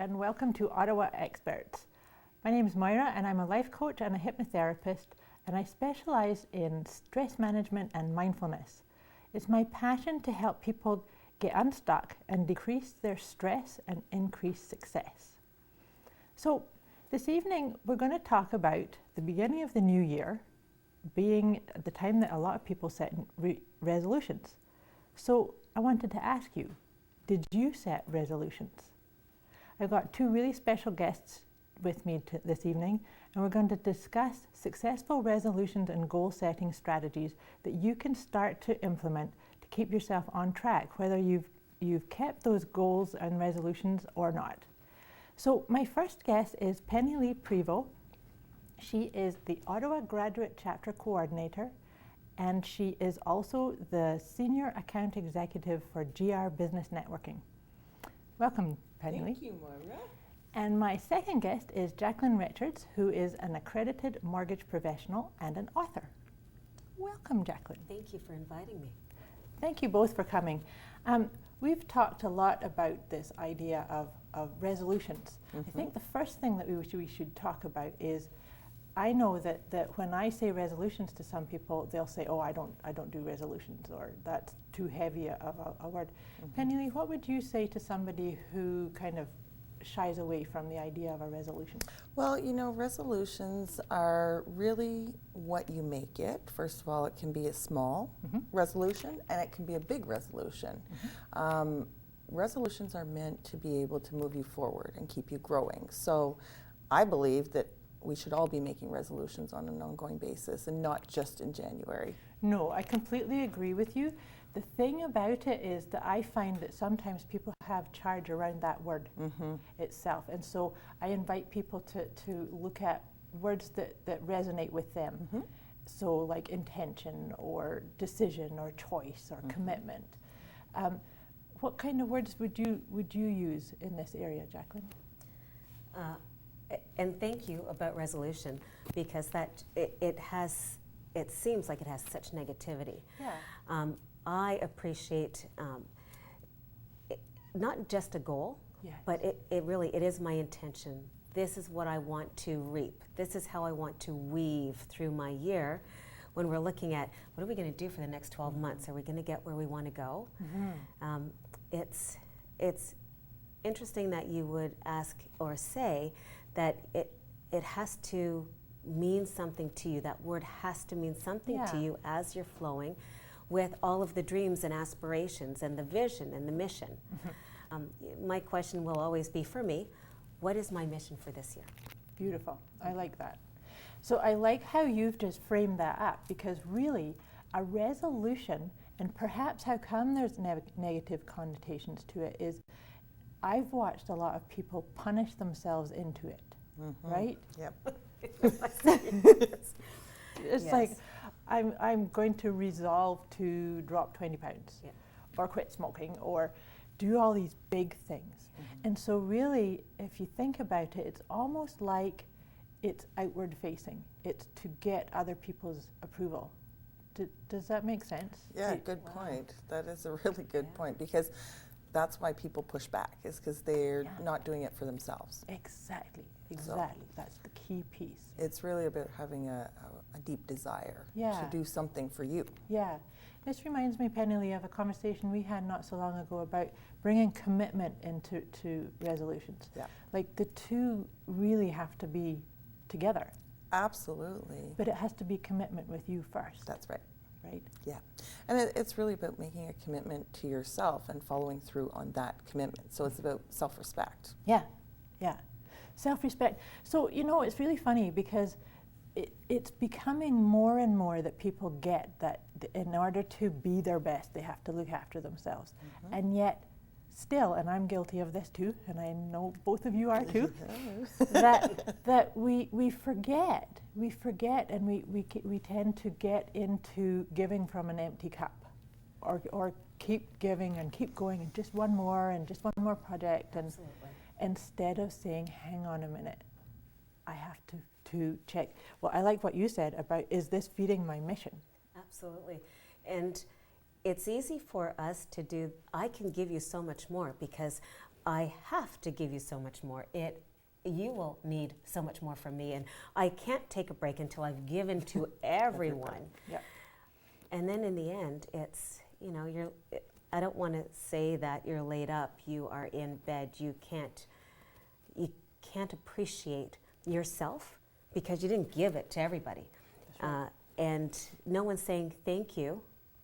and welcome to Ottawa Experts. My name is Moira and I'm a life coach and a hypnotherapist, and I specialise in stress management and mindfulness. It's my passion to help people get unstuck and decrease their stress and increase success. So this evening we're going to talk about the beginning of the new year being the time that a lot of people set resolutions. So I wanted to ask you, did you set resolutions? I've got two really special guests with me this evening, and we're going to discuss successful resolutions and goal setting strategies that you can start to implement to keep yourself on track, whether you've kept those goals and resolutions or not. So my first guest is Penny Prevost. She is the Ottawa Graduate Chapter Coordinator, and she is also the Senior Account Executive for GR Business Networking. Welcome, Penny. Thank you, Moira. And my second guest is Jacqueline Richards, who is an accredited mortgage professional and an author. Welcome, Jacqueline. Thank you for inviting me. Thank you both for coming. We've talked a lot about this idea of resolutions. I think the first thing that we should talk about is, I know that when I say resolutions to some people, they'll say, "Oh, I don't do resolutions," or "That's too heavy of a word." Penny, what would you say to somebody who kind of shies away from the idea of a resolution? Well, you know, resolutions are really what you make it. First of all, it can be a small resolution and it can be a big resolution. Resolutions are meant to be able to move you forward and keep you growing. So I believe that we should all be making resolutions on an ongoing basis and not just in January. No, I completely agree with you. The thing about it is that I find that sometimes people have charge around that word itself. And so I invite people to look at words that resonate with them. So like intention or decision or choice or commitment. What kind of words would you use in this area, Jacqueline? And thank you about resolution, because it seems like it has such negativity. Yeah. I appreciate not just a goal, but it is my intention. This is what I want to reap. This is how I want to weave through my year. When we're looking at what are we going to do for the next 12 months? Are we going to get where we want to go? It's interesting that you would ask or say that it has to mean something to you. That word has to mean something to you as you're flowing with all of the dreams and aspirations and the vision and the mission. My question will always be, for me, what is my mission for this year? Beautiful. I like that. So I like how you've just framed that up, because really a resolution, and perhaps how come there's negative connotations to it, is I've watched a lot of people punish themselves into it, right? Yep. It's like, I'm going to resolve to drop 20 pounds or quit smoking or do all these big things. And so really, if you think about it, it's almost like it's outward facing. It's to get other people's approval. Does that make sense? Yeah, good point. That is a really good point, because that's why people push back, is because they're not doing it for themselves. Exactly. So that's the key piece. it's really about having a deep desire to do something for you. Yeah. This reminds me, Penny, of a conversation we had not so long ago about bringing commitment into resolutions. Yeah. Like the two really have to be together. Absolutely. But it has to be commitment with you first. That's right. Right? Yeah. And it's really about making a commitment to yourself and following through on that commitment. So it's about self-respect. Yeah. Self-respect. So, you know, it's really funny because it's becoming more and more that people get that in order to be their best, they have to look after themselves. And yet, still, and I'm guilty of this too, and I know both of you are too, that we forget, and we tend to get into giving from an empty cup, or keep giving and keep going, and just one more project, and instead of saying, hang on a minute, I have to check. Well, I like what you said about, is this feeding my mission? Absolutely. And it's easy for us to do. I can give you so much more because I have to give you so much more. You will need so much more from me, and I can't take a break until I've given to everyone. Yeah. And then in the end, it's, you know, I don't want to say that you're laid up, you are in bed, you can't appreciate yourself because you didn't give it to everybody. Right. And no one's saying thank you.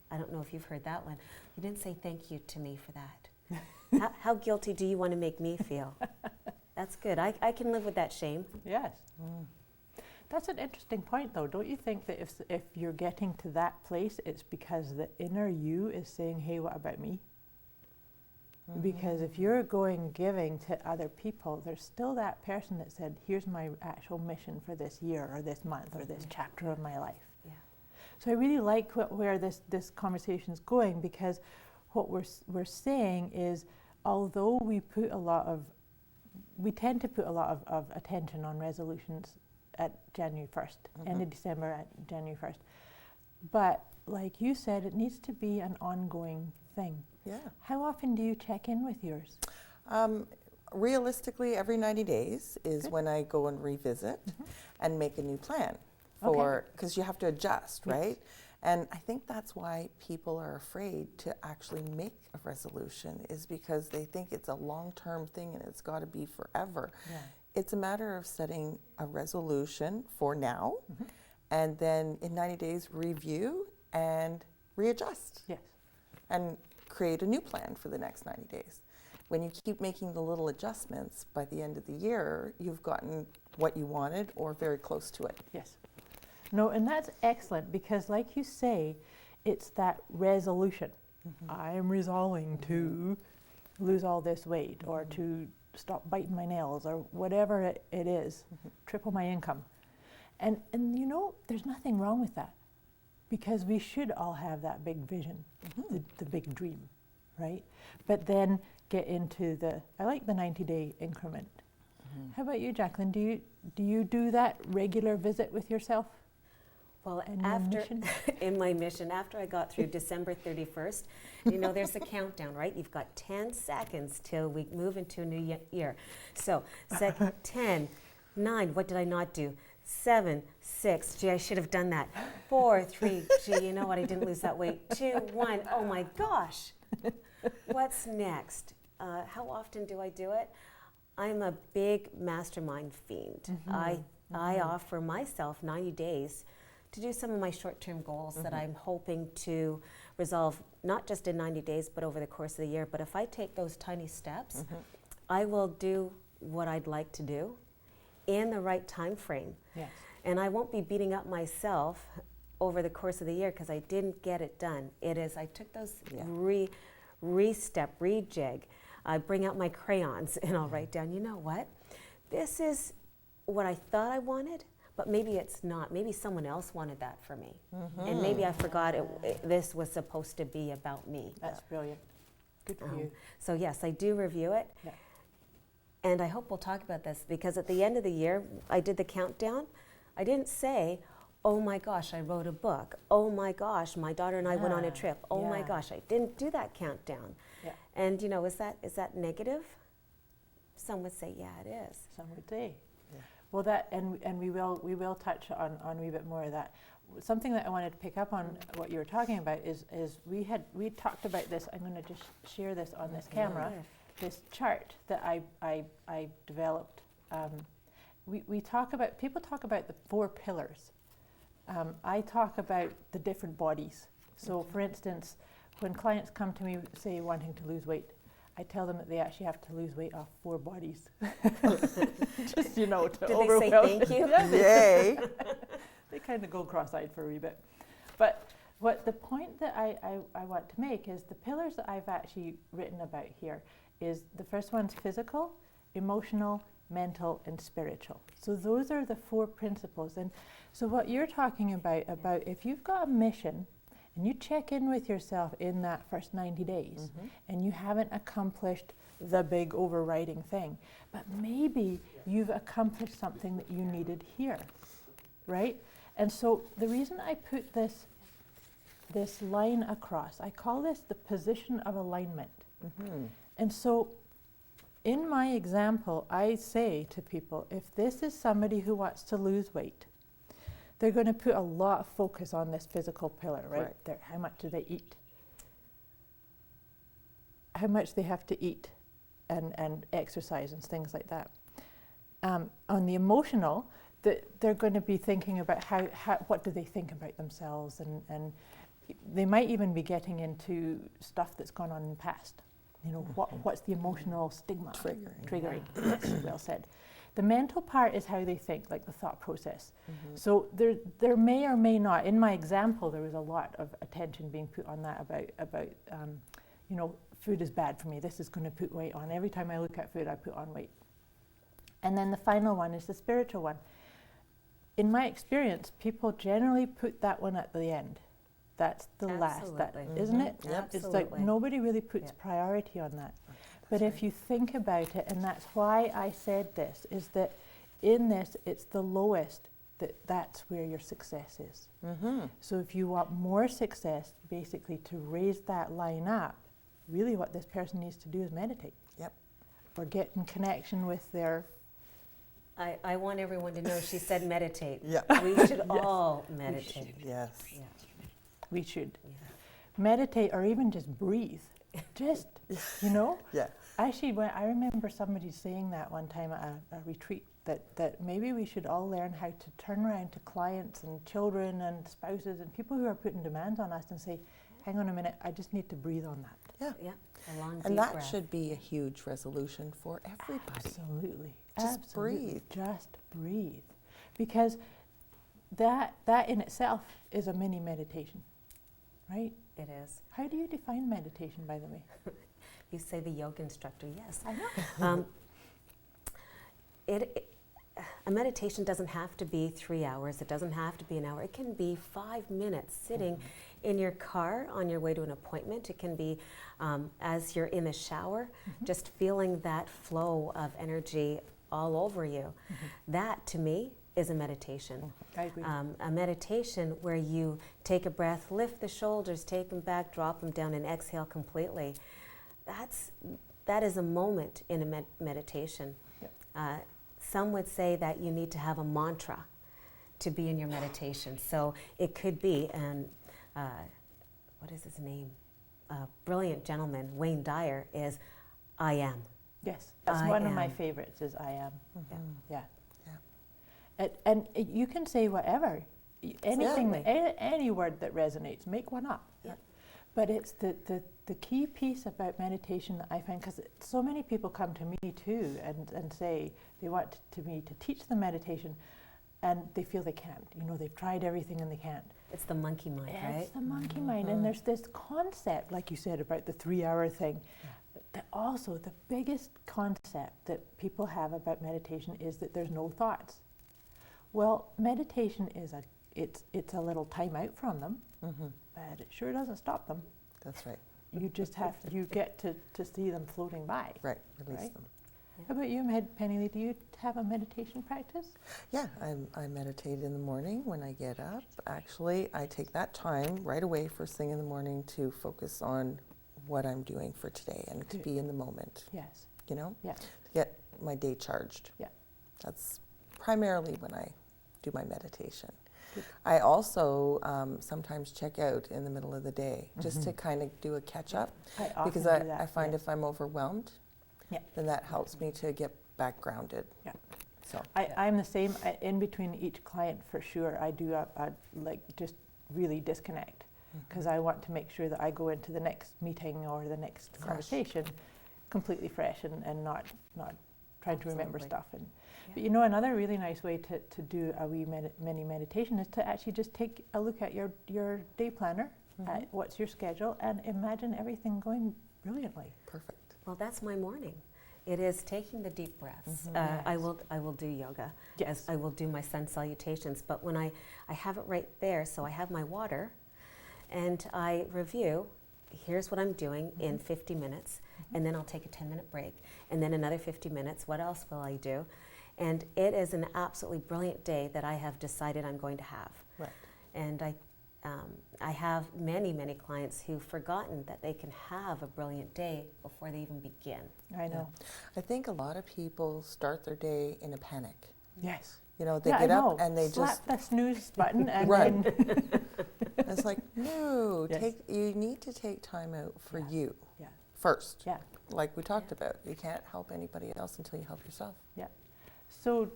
I don't know if you've heard that one. You didn't say thank you to me for that. How guilty do you want to make me feel? That's good. I can live with that shame. Yes. That's an interesting point, though. Don't you think that if you're getting to that place, it's because the inner you is saying, hey, what about me? Because if you're giving to other people, there's still that person that said, here's my actual mission for this year or this month or this chapter of my life. Yeah. So I really like where this conversation is going, because what we're saying is, although we tend to put a lot of attention on resolutions at January 1st, end of December at January 1st. But like you said, it needs to be an ongoing thing. Yeah. How often do you check in with yours? Realistically, every 90 days is when I go and revisit and make a new plan for, because you have to adjust, right? And I think that's why people are afraid to actually make a resolution, is because they think it's a long-term thing and it's got to be forever. Yeah. It's a matter of setting a resolution for now, and then in 90 days review and readjust. Yes. And create a new plan for the next 90 days. When you keep making the little adjustments, by the end of the year, you've gotten what you wanted or very close to it. Yes. No, and that's excellent, because like you say, it's that resolution. I am resolving to lose all this weight or to stop biting my nails or whatever it is, triple my income. And you know, there's nothing wrong with that, because we should all have that big vision, the big dream, right? But then get into I like the 90-day increment. How about you, Jacqueline? Do you do that regular visit with yourself? Well, in my mission, after I got through December 31st, you know, there's a countdown, right? You've got 10 seconds till we move into a new year. So, 10, 9, what did I not do? 7, 6, gee, I should have done that. 4, 3, gee, you know what, I didn't lose that weight. 2, 1, oh my gosh. What's next? How often do I do it? I'm a big mastermind fiend. I offer myself 90 days to do some of my short-term goals that I'm hoping to resolve, not just in 90 days, but over the course of the year. But if I take those tiny steps, I will do what I'd like to do in the right time frame. Yes. And I won't be beating up myself over the course of the year because I didn't get it done. It is, I took those rejig. I bring out my crayons and I'll write down, you know what? This is what I thought I wanted, but maybe it's not. Maybe someone else wanted that for me. And maybe I forgot this was supposed to be about me. That's brilliant. Good for you. So yes, I do review it. Yeah. And I hope we'll talk about this, because at the end of the year, I did the countdown. I didn't say, oh my gosh, I wrote a book. Oh my gosh, my daughter and I went on a trip. Oh my gosh, I didn't do that countdown. Yeah. And you know, is that negative? Some would say, yeah, it is. Some would say. Yeah. Well, that and we will touch on a wee bit more of that. Something that I wanted to pick up on what you were talking about is we talked about this. I'm going to just share this on this camera. This chart that I developed. People talk about the 4 pillars. I talk about the different bodies. So, for instance, when clients come to me, say wanting to lose weight, I tell them that they actually have to lose weight off 4 bodies. Just, you know, to overwhelm. Did they say thank you? Yay! They kind of go cross-eyed for a wee bit. But what the point that I want to make is the pillars that I've actually written about here is the first one's physical, emotional, mental, and spiritual. So those are the 4 principles. And so what you're talking about if you've got a mission and you check in with yourself in that first 90 days and you haven't accomplished the big overriding thing, but maybe you've accomplished something that you needed here, right? And so the reason I put this line across, I call this the position of alignment. And so in my example, I say to people, if this is somebody who wants to lose weight, they're going to put a lot of focus on this physical pillar, right? How much do they eat? How much they have to eat and exercise and things like that. On the emotional, they're going to be thinking about what do they think about themselves, and they might even be getting into stuff that's gone on in the past. You know, what's the emotional stigma? Triggering. Yes, well said. The mental part is how they think, like the thought process. So there may or may not, in my example, there was a lot of attention being put on that about you know, food is bad for me. This is going to put weight on. Every time I look at food, I put on weight. And then the final one is the spiritual one. In my experience, people generally put that one at the end. That's the last, isn't it? Yep. It's like nobody really puts priority on that. But if you think about it, and that's why I said this, is that in this, it's the lowest, that's where your success is. So if you want more success, basically to raise that line up, really what this person needs to do is meditate. Yep. Or get in connection with their... I want everyone to know she said meditate. Yeah. We should all meditate. Yes. Yeah. We should. Meditate or even just breathe. Just, you know? Yeah. Actually, I remember somebody saying that one time at a retreat, that maybe we should all learn how to turn around to clients and children and spouses and people who are putting demands on us and say, hang on a minute, I just need to breathe on that. Yeah. Yeah. A long, deep And that breath. should be a huge resolution for everybody. Absolutely. Just Absolutely. breathe. Just breathe. Because that in itself is a mini meditation, right? It is. How do you define meditation, by the way? You say the yoga instructor, yes. I know. A meditation doesn't have to be 3 hours. It doesn't have to be an hour. It can be 5 minutes sitting in your car on your way to an appointment. It can be as you're in the shower, just feeling that flow of energy all over you. That, to me, is a meditation. I agree. A meditation where you take a breath, lift the shoulders, take them back, drop them down, and exhale completely. That is a moment in a meditation. Yep. Some would say that you need to have a mantra to be in your meditation. So it could be, and what is his name? A brilliant gentleman, Wayne Dyer, is I am. Yes, that's one of my favorites, is I am. Yeah. And you can say whatever, anything, any word that resonates, make one up. Yeah. But it's the key piece about meditation that I find, because so many people come to me too and say they want me to teach them meditation, and they feel they can't. You know, they've tried everything and they can't. It's the monkey mind, right? It's the monkey mind, and there's this concept, like you said, about the 3-hour thing. But also, the biggest concept that people have about meditation is that there's no thoughts. Well, meditation is it's a little time out from them, but it sure doesn't stop them. That's right. You just you get to see them floating by. Right, release them. Yeah. How about you, Penny? Do you have a meditation practice? Yeah, I meditate in the morning when I get up. Actually, I take that time right away first thing in the morning to focus on what I'm doing for today and to be in the moment. Yes. You know? Yeah. To get my day charged. Yeah. That's primarily when I do my meditation. Good. I also sometimes check out in the middle of the day just to kind of do a catch up, because I find if I'm overwhelmed, then that helps me to get back grounded. Yeah. So I'm the same. In between each client, for sure, I do like just really disconnect, because I want to make sure that I go into the next meeting or the next conversation completely fresh and not trying to remember stuff. But you know, another really nice way to do a wee mini meditation is to actually just take a look at your day planner, what's your schedule, and imagine everything going brilliantly. Perfect. Well, that's my morning. It is taking the deep breaths. Yes. I will do yoga. Yes. I will do my sun salutations. But when I have it right there, so I have my water, and I review, here's what I'm doing in 50 minutes, and then I'll take a 10-minute break, and then another 50 minutes. What else will I do? And it is an absolutely brilliant day that I have decided I'm going to have. Right. And I I have many, many clients who've forgotten that they can have a brilliant day before they even begin. I know. I think a lot of people start their day in a panic. Yes. You know, they Yeah, get I up know. and they slap just the snooze button and Right. then it's like, no, Yes. you need to take time out for Yeah. you Yeah. first. Yeah. Like we talked about. You can't help anybody else until you help yourself. Yeah. So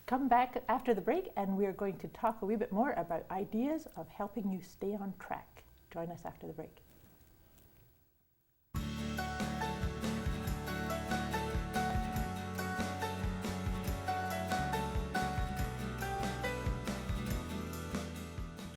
come back after the break and we're going to talk a wee bit more about ideas of helping you stay on track. Join us after the break.